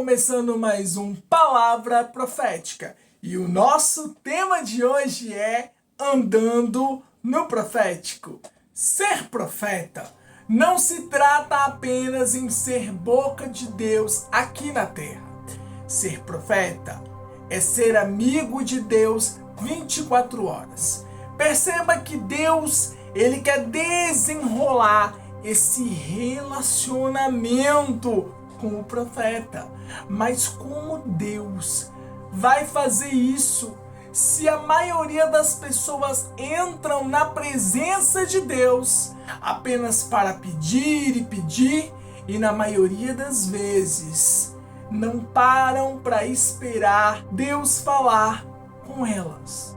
começando mais um Palavra Profética. E o nosso tema de hoje é Andando no Profético. Ser profeta não se trata apenas em ser boca de Deus aqui na terra. Ser profeta é ser amigo de Deus 24 horas. Perceba que Deus, ele quer desenrolar esse relacionamento com o profeta. Mas como Deus vai fazer isso se a maioria das pessoas entram na presença de Deus apenas para pedir e pedir e na maioria das vezes não param para esperar Deus falar com elas?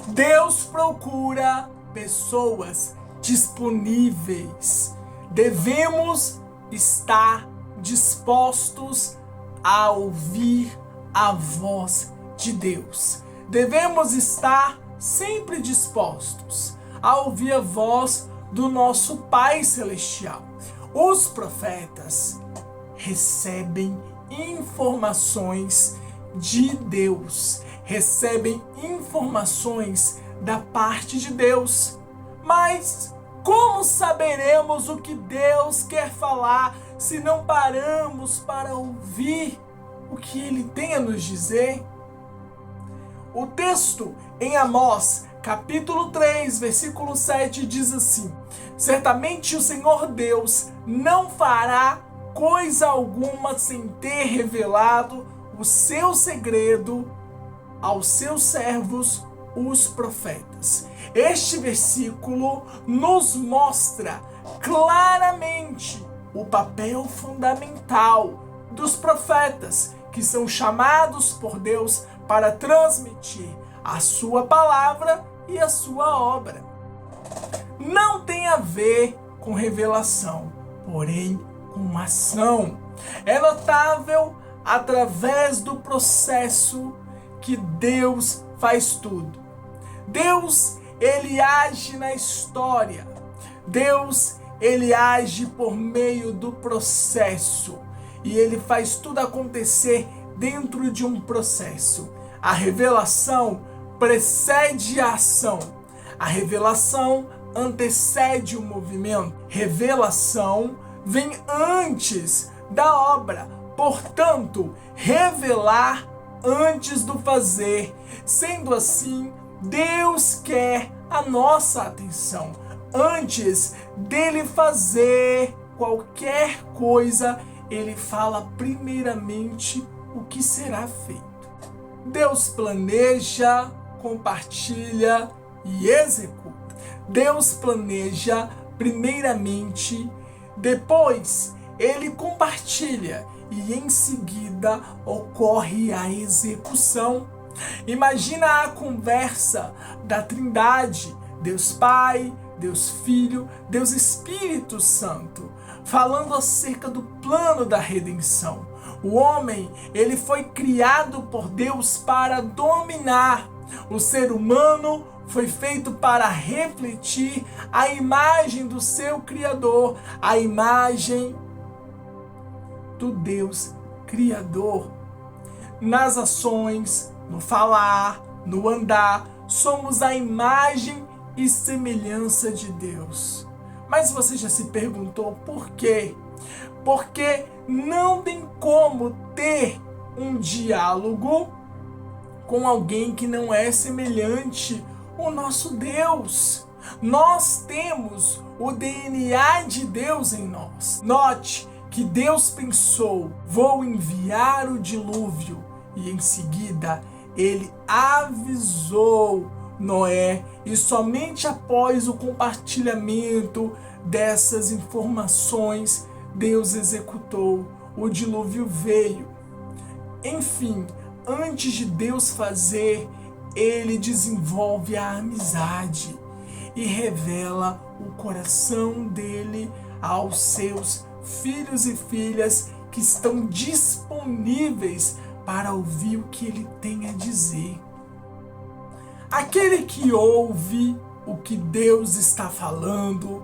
Deus procura pessoas disponíveis. Devemos estar dispostos a ouvir a voz de Deus. Devemos estar sempre dispostos a ouvir a voz do nosso Pai Celestial. Os profetas recebem informações de Deus, recebem informações da parte de Deus. Mas como saberemos o que Deus quer falar se não paramos para ouvir o que Ele tem a nos dizer? O texto em Amós, capítulo 3, versículo 7, diz assim: certamente o Senhor Deus não fará coisa alguma sem ter revelado o seu segredo aos seus servos, os profetas. Este versículo nos mostra claramente o papel fundamental dos profetas, que são chamados por Deus para transmitir a sua palavra e a sua obra. Não tem a ver com revelação, porém com ação. É notável através do processo que Deus faz tudo. Deus, ele age na história. Deus, ele age por meio do processo. E ele faz tudo acontecer dentro de um processo. A revelação precede a ação. A revelação antecede o movimento. Revelação vem antes da obra. Portanto, revelar antes do fazer. Sendo assim, Deus quer a nossa atenção. Antes dele fazer qualquer coisa, ele fala primeiramente o que será feito. Deus planeja, compartilha e executa. Deus planeja primeiramente, depois ele compartilha e em seguida ocorre a execução. Imagina a conversa da Trindade, Deus Pai, Deus Filho, Deus Espírito Santo, falando acerca do plano da redenção. O homem, ele foi criado por Deus para dominar. O ser humano foi feito para refletir a imagem do seu Criador, a imagem do Deus Criador. Nas ações, no falar, no andar, somos a imagem e semelhança de Deus. Mas você já se perguntou por quê? Porque não tem como ter um diálogo com alguém que não é semelhante ao nosso Deus. Nós temos o DNA de Deus em nós. Note que Deus pensou: vou enviar o dilúvio, e em seguida ele avisou Noé, e somente após o compartilhamento dessas informações Deus executou. O dilúvio veio. Enfim, antes de Deus fazer, ele desenvolve a amizade e revela o coração dele aos seus filhos e filhas que estão disponíveis para ouvir o que ele tem a dizer. Aquele que ouve o que Deus está falando,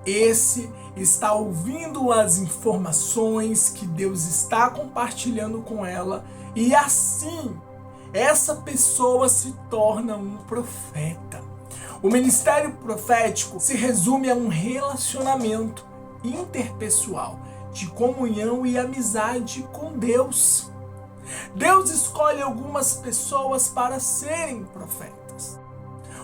Esse está ouvindo as informações que Deus está compartilhando com ela e assim essa pessoa se torna um profeta. O ministério profético se resume a um relacionamento interpessoal de comunhão e amizade com Deus. Deus escolhe algumas pessoas para serem profetas.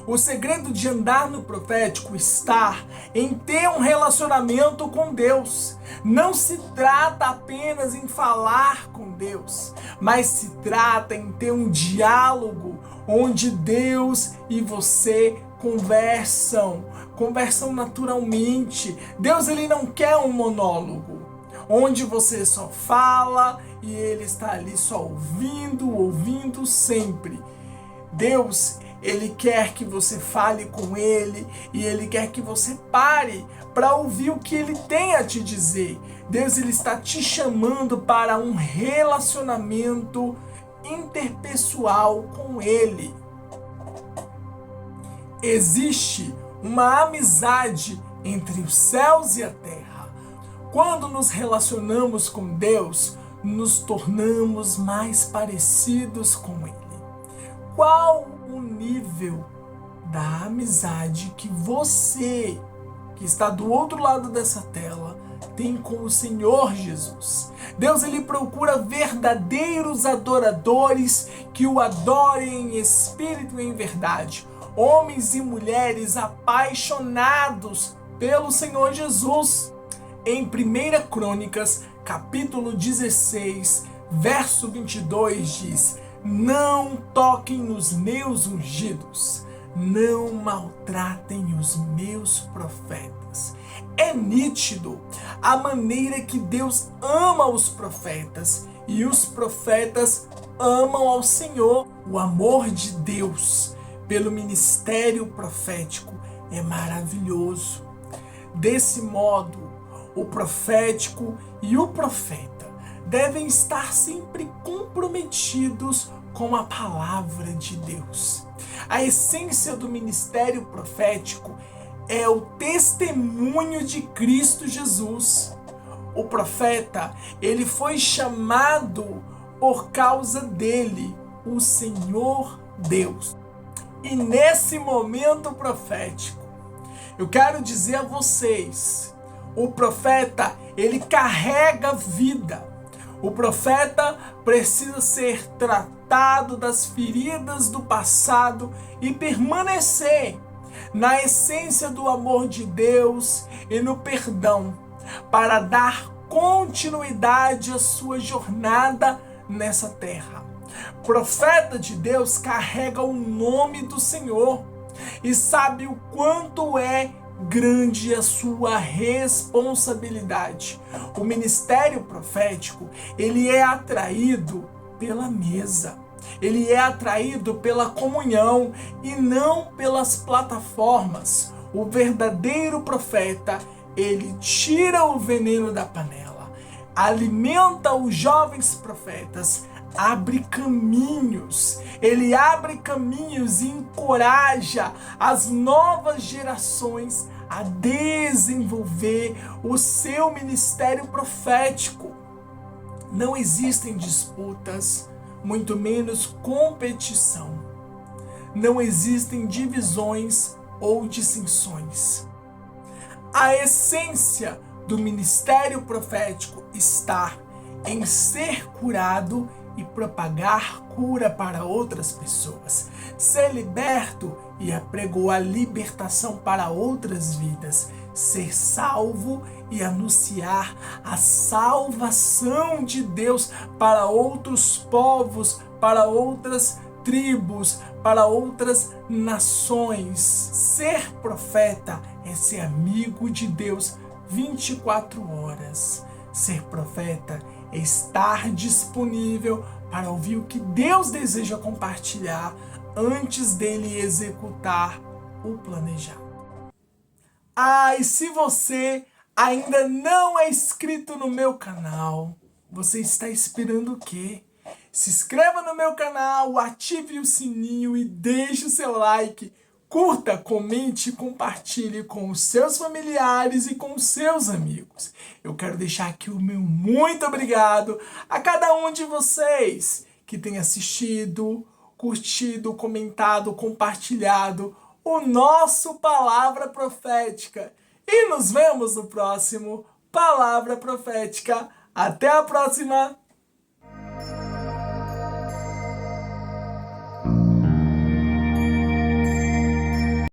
O segredo de andar no profético está em ter um relacionamento com Deus. Não se trata apenas em falar com Deus, mas se trata em ter um diálogo onde Deus e você conversam naturalmente. Deus, ele não quer um monólogo, onde você só fala e ele está ali só ouvindo sempre. Deus, ele quer que você fale com ele e ele quer que você pare para ouvir o que ele tem a te dizer. Deus, ele está te chamando para um relacionamento interpessoal com ele. Existe uma amizade entre os céus e a terra. Quando nos relacionamos com Deus, nos tornamos mais parecidos com ele. Qual o nível da amizade que você, que está do outro lado dessa tela, tem com o Senhor Jesus? Deus, ele procura verdadeiros adoradores que o adorem em espírito e em verdade. Homens e mulheres apaixonados pelo Senhor Jesus. Em 1 Crônicas, capítulo 16, verso 22 diz: não toquem nos meus ungidos, não maltratem os meus profetas. É nítido a maneira que Deus ama os profetas e os profetas amam ao Senhor. O amor de Deus pelo ministério profético é maravilhoso. Desse modo, o profético e o profeta devem estar sempre comprometidos com a palavra de Deus. A essência do ministério profético é o testemunho de Cristo Jesus. O profeta, ele foi chamado por causa dele, o Senhor Deus. E nesse momento profético, eu quero dizer a vocês, o profeta, ele carrega vida. O profeta precisa ser tratado das feridas do passado e permanecer na essência do amor de Deus e no perdão, para dar continuidade à sua jornada nessa terra. Profeta de Deus carrega o nome do Senhor e sabe o quanto é grande a sua responsabilidade. O ministério profético, ele é atraído pela mesa. Ele é atraído pela comunhão e não pelas plataformas. O verdadeiro profeta, ele tira o veneno da panela, alimenta os jovens profetas, abre caminhos. Ele abre caminhos e encoraja as novas gerações a desenvolver o seu ministério profético. Não existem disputas, muito menos competição. Não existem divisões ou distinções. A essência do ministério profético está em ser curado e propagar cura para outras pessoas, ser liberto e apregoar libertação para outras vidas, ser salvo e anunciar a salvação de Deus para outros povos, para outras tribos, para outras nações. Ser profeta é ser amigo de Deus 24 horas. Ser profeta é estar disponível para ouvir o que Deus deseja compartilhar antes dele executar o planejado. E se você ainda não é inscrito no meu canal, você está esperando o quê? Se inscreva no meu canal, ative o sininho e deixe o seu like. Curta, comente e compartilhe com os seus familiares e com os seus amigos. Eu quero deixar aqui o meu muito obrigado a cada um de vocês que tem assistido, curtido, comentado, compartilhado o nosso Palavra Profética. E nos vemos no próximo Palavra Profética. Até a próxima!